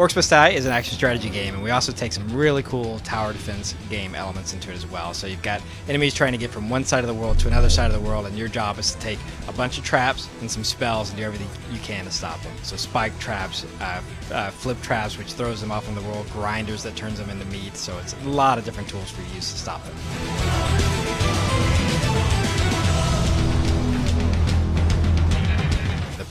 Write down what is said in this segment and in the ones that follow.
Orcs Must Die is an action strategy game, and we also take some really cool tower defense game elements into it as well. So you've got enemies trying to get from one side of the world to another side of the world, and your job is to take a bunch of traps and some spells and do everything you can to stop them. So spike traps, flip traps, which throws them off in the world, grinders that turns them into meat. So it's a lot of different tools for you to use to stop them.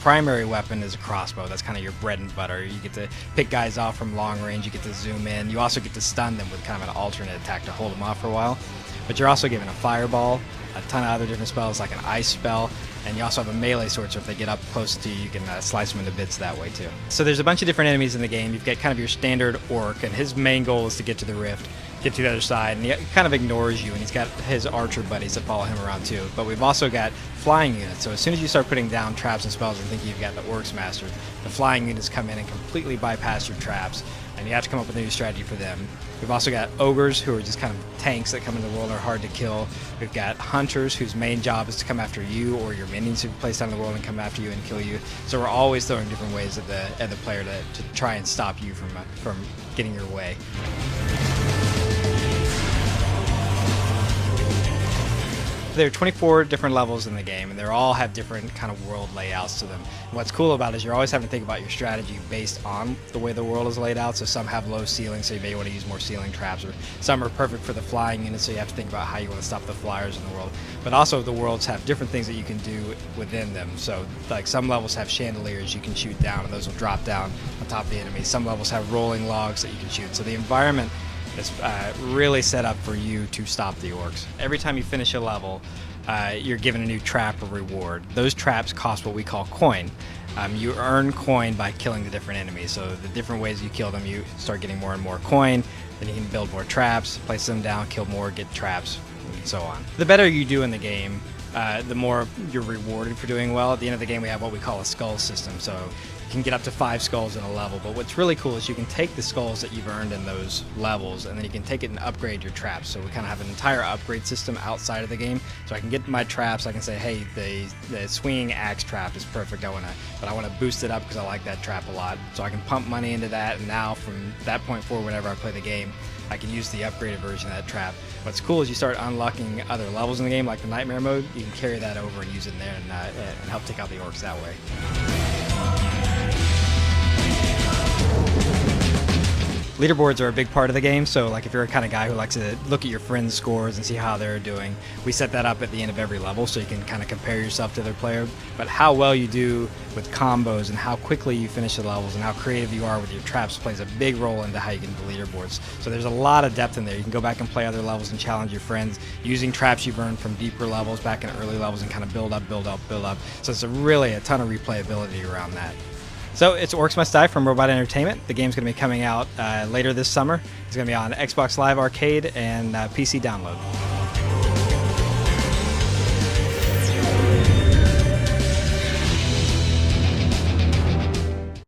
Primary weapon is a crossbow. That's kind of your bread and butter. You get to pick guys off from long range, you get to zoom in, you also get to stun them with kind of an alternate attack to hold them off for a while. But you're also given a fireball, a ton of other different spells like an ice spell, and you also have a melee sword, so if they get up close to you, you can slice them into bits that way too. So there's a bunch of different enemies in the game. You've got kind of your standard orc, and his main goal is to get to the rift, get to the other side, and he kind of ignores you, and he's got his archer buddies that follow him around too. But we've also got flying units, so as soon as you start putting down traps and spells and think you've got the orcs mastered, the flying units come in and completely bypass your traps, and you have to come up with a new strategy for them. We've also got ogres, who are just kind of tanks that come into the world and are hard to kill. We've got hunters, whose main job is to come after you or your minions who've placed down in the world and come after you and kill you. So we're always throwing different ways at the player to try and stop you from getting your way. There are 24 different levels in the game, and they all have different kind of world layouts to them. And what's cool about it is you're always having to think about your strategy based on the way the world is laid out. So some have low ceilings, so you may want to use more ceiling traps, or some are perfect for the flying units, so you have to think about how you want to stop the flyers in the world. But also the worlds have different things that you can do within them. So like some levels have chandeliers you can shoot down, and those will drop down on top of the enemy. Some levels have rolling logs that you can shoot. So the environment is really set up for you to stop the orcs. Every time you finish a level, you're given a new trap or reward. Those traps cost what we call coin. You earn coin by killing the different enemies. So the different ways you kill them, you start getting more and more coin. Then you can build more traps, place them down, kill more, get traps, and so on. The better you do in the game, the more you're rewarded for doing well. At the end of the game, we have what we call a skull system. So you can get up to 5 skulls in a level, but what's really cool is you can take the skulls that you've earned in those levels, and then you can take it and upgrade your traps. So we kind of have an entire upgrade system outside of the game. So I can get my traps, I can say, hey, the swinging axe trap is perfect, but I want to boost it up because I like that trap a lot. So I can pump money into that, and now from that point forward, whenever I play the game, I can use the upgraded version of that trap. What's cool is you start unlocking other levels in the game, like the nightmare mode. You can carry that over and use it in there and help take out the orcs that way. Leaderboards are a big part of the game, so like if you're a kind of guy who likes to look at your friends' scores and see how they're doing, we set that up at the end of every level so you can kind of compare yourself to their player. But how well you do with combos and how quickly you finish the levels and how creative you are with your traps plays a big role into how you get into leaderboards. So there's a lot of depth in there. You can go back and play other levels and challenge your friends using traps you've earned from deeper levels back in early levels and kind of build up, build up, build up. So it's really a ton of replayability around that. So it's Orcs Must Die from Robot Entertainment. The game's going to be coming out later this summer. It's going to be on Xbox Live Arcade and PC download.